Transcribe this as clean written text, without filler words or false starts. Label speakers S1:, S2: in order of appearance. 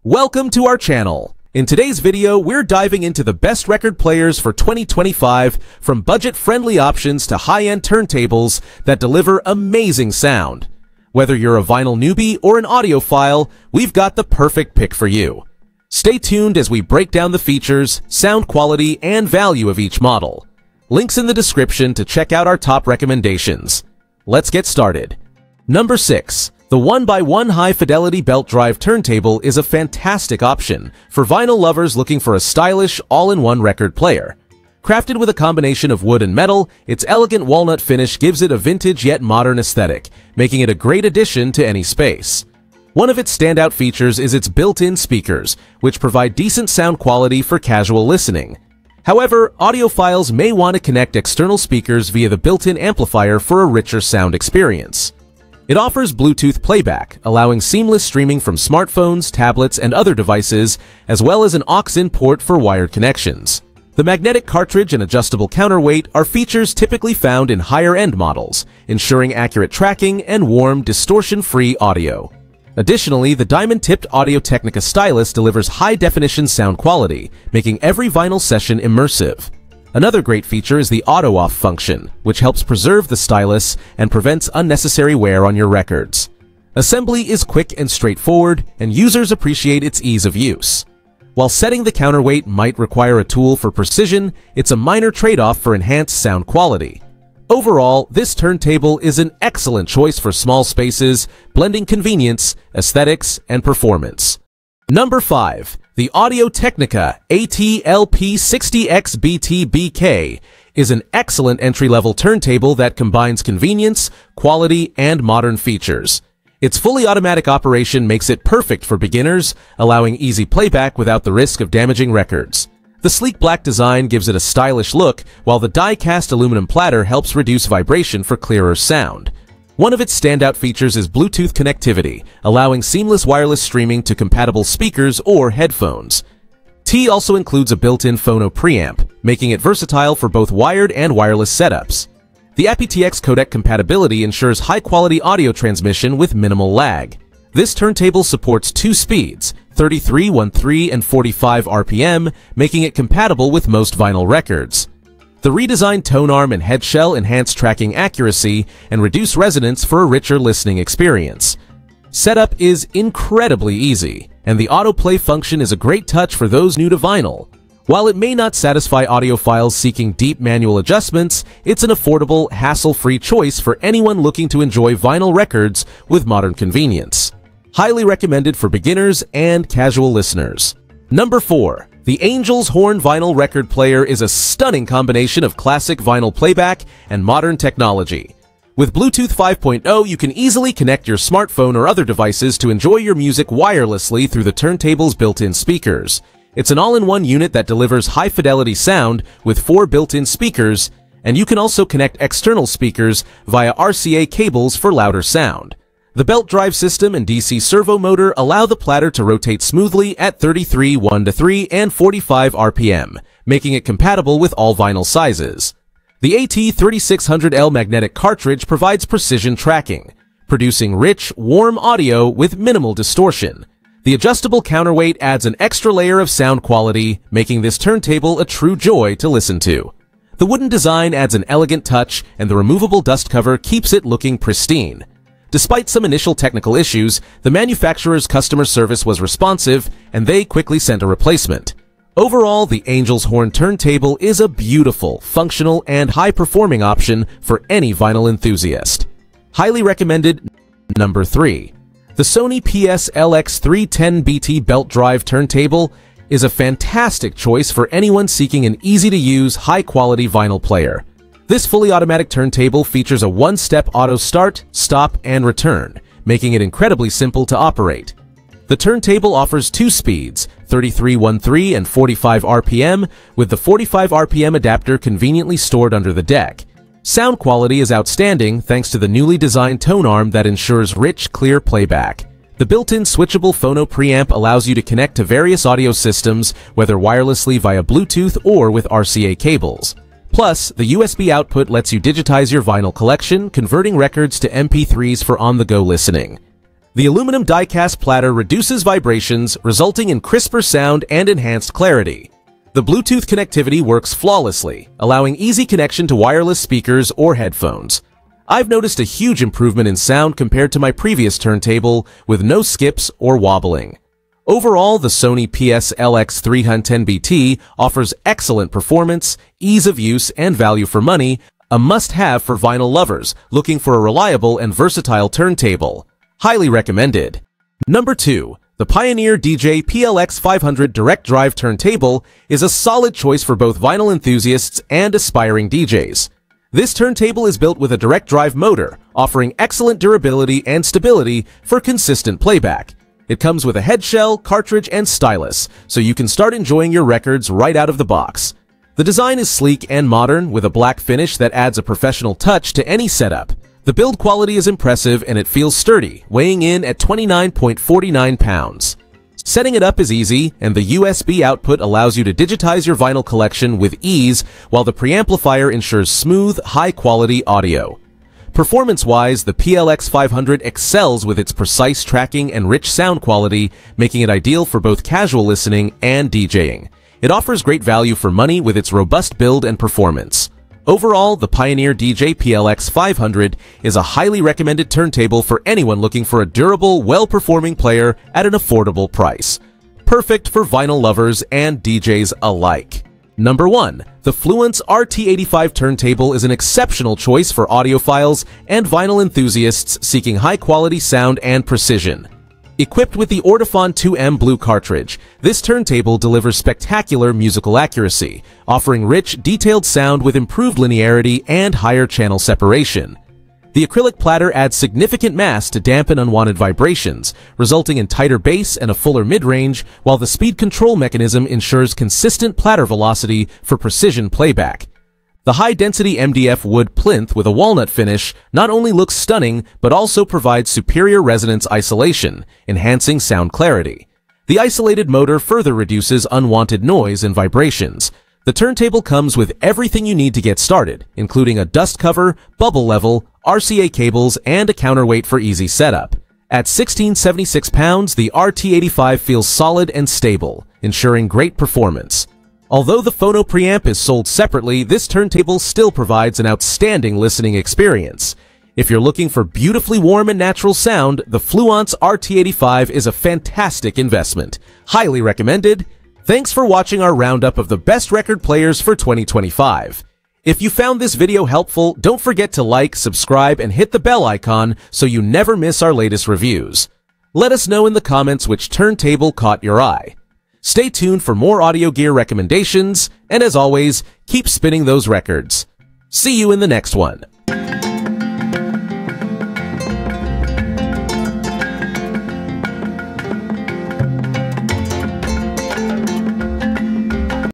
S1: Welcome to our channel. In today's video, we're diving into the best record players for 2025, from budget-friendly options to high-end turntables that deliver amazing sound. Whether you're a vinyl newbie or an audiophile, we've got the perfect pick for you. Stay tuned as we break down the features, sound quality, and value of each model. Links in the description to check out our top recommendations. Let's get started. Number 6. The ONE High Fidelity Belt Drive Turntable is a fantastic option for vinyl lovers looking for a stylish, all-in-one record player. Crafted with a combination of wood and metal, its elegant walnut finish gives it a vintage yet modern aesthetic, making it a great addition to any space. One of its standout features is its built-in speakers, which provide decent sound quality for casual listening. However, audiophiles may want to connect external speakers via the built-in amplifier for a richer sound experience. It offers Bluetooth playback, allowing seamless streaming from smartphones, tablets, and other devices, as well as an aux-in port for wired connections. The magnetic cartridge and adjustable counterweight are features typically found in higher-end models, ensuring accurate tracking and warm, distortion-free audio. Additionally, the diamond-tipped Audio-Technica stylus delivers high-definition sound quality, making every vinyl session immersive. Another great feature is the auto-off function, which helps preserve the stylus and prevents unnecessary wear on your records. Assembly is quick and straightforward, and users appreciate its ease of use. While setting the counterweight might require a tool for precision, it's a minor trade-off for enhanced sound quality. Overall, this turntable is an excellent choice for small spaces, blending convenience, aesthetics, and performance. Number 5. The Audio-Technica AT-LP60XBT-BK is an excellent entry-level turntable that combines convenience, quality, and modern features. Its fully automatic operation makes it perfect for beginners, allowing easy playback without the risk of damaging records. The sleek black design gives it a stylish look, while the die-cast aluminum platter helps reduce vibration for clearer sound. One of its standout features is Bluetooth connectivity, allowing seamless wireless streaming to compatible speakers or headphones. T also includes a built-in phono preamp, making it versatile for both wired and wireless setups. The aptX codec compatibility ensures high-quality audio transmission with minimal lag. This turntable supports 2 speeds, 33, 13, and 45 RPM, making it compatible with most vinyl records. The redesigned tone arm and head shell enhance tracking accuracy and reduce resonance for a richer listening experience. Setup is incredibly easy, and the autoplay function is a great touch for those new to vinyl. While it may not satisfy audiophiles seeking deep manual adjustments, it's an affordable, hassle-free choice for anyone looking to enjoy vinyl records with modern convenience. Highly recommended for beginners and casual listeners. Number 4. The Angel's Horn Vinyl Record Player is a stunning combination of classic vinyl playback and modern technology. With Bluetooth 5.0, you can easily connect your smartphone or other devices to enjoy your music wirelessly through the turntable's built-in speakers. It's an all-in-one unit that delivers high-fidelity sound with 4 built-in speakers, and you can also connect external speakers via RCA cables for louder sound. The belt drive system and DC servo motor allow the platter to rotate smoothly at 33, 1-3, and 45 RPM, making it compatible with all vinyl sizes. The AT-3600L magnetic cartridge provides precision tracking, producing rich, warm audio with minimal distortion. The adjustable counterweight adds an extra layer of sound quality, making this turntable a true joy to listen to. The wooden design adds an elegant touch, and the removable dust cover keeps it looking pristine. Despite some initial technical issues, the manufacturer's customer service was responsive, and they quickly sent a replacement. Overall, the Angel's Horn turntable is a beautiful, functional, and high-performing option for any vinyl enthusiast. Highly recommended. Number 3. The Sony PS-LX310BT belt drive turntable is a fantastic choice for anyone seeking an easy-to-use, high-quality vinyl player. This fully automatic turntable features a one-step auto start, stop, and return, making it incredibly simple to operate. The turntable offers 2 speeds, 33, 13, and 45 RPM, with the 45 RPM adapter conveniently stored under the deck. Sound quality is outstanding thanks to the newly designed tone arm that ensures rich, clear playback. The built-in switchable phono preamp allows you to connect to various audio systems, whether wirelessly via Bluetooth or with RCA cables. Plus, the USB output lets you digitize your vinyl collection, converting records to MP3s for on-the-go listening. The aluminum die-cast platter reduces vibrations, resulting in crisper sound and enhanced clarity. The Bluetooth connectivity works flawlessly, allowing easy connection to wireless speakers or headphones. I've noticed a huge improvement in sound compared to my previous turntable, with no skips or wobbling. Overall, the Sony PS-LX310BT offers excellent performance, ease of use, and value for money, a must-have for vinyl lovers looking for a reliable and versatile turntable. Highly recommended. Number 2. The Pioneer DJ PLX-500 direct drive turntable is a solid choice for both vinyl enthusiasts and aspiring DJs. This turntable is built with a direct drive motor, offering excellent durability and stability for consistent playback. It comes with a head shell, cartridge, and stylus, so you can start enjoying your records right out of the box. The design is sleek and modern, with a black finish that adds a professional touch to any setup. The build quality is impressive and it feels sturdy, weighing in at 29.49 pounds. Setting it up is easy, and the USB output allows you to digitize your vinyl collection with ease, while the preamplifier ensures smooth, high-quality audio. Performance-wise, the PLX500 excels with its precise tracking and rich sound quality, making it ideal for both casual listening and DJing. It offers great value for money with its robust build and performance. Overall, the Pioneer DJ PLX500 is a highly recommended turntable for anyone looking for a durable, well-performing player at an affordable price. Perfect for vinyl lovers and DJs alike. Number 1. The Fluance RT85 turntable is an exceptional choice for audiophiles and vinyl enthusiasts seeking high-quality sound and precision. Equipped with the Ortofon 2M Blue cartridge, this turntable delivers spectacular musical accuracy, offering rich, detailed sound with improved linearity and higher channel separation. The acrylic platter adds significant mass to dampen unwanted vibrations, resulting in tighter bass and a fuller mid-range, while the speed control mechanism ensures consistent platter velocity for precision playback. The high-density MDF wood plinth with a walnut finish not only looks stunning, but also provides superior resonance isolation, enhancing sound clarity. The isolated motor further reduces unwanted noise and vibrations. The turntable comes with everything you need to get started, including a dust cover, bubble level, RCA cables, and a counterweight for easy setup. At 1676 pounds, the RT85 feels solid and stable, ensuring great performance. Although the phono preamp is sold separately, this turntable still provides an outstanding listening experience. If you're looking for beautifully warm and natural sound, the Fluance RT85 is a fantastic investment. Highly recommended. Thanks for watching our roundup of the best record players for 2025. If you found this video helpful, don't forget to like, subscribe, and hit the bell icon so you never miss our latest reviews. Let us know in the comments which turntable caught your eye. Stay tuned for more audio gear recommendations, and as always, keep spinning those records. See you in the next one.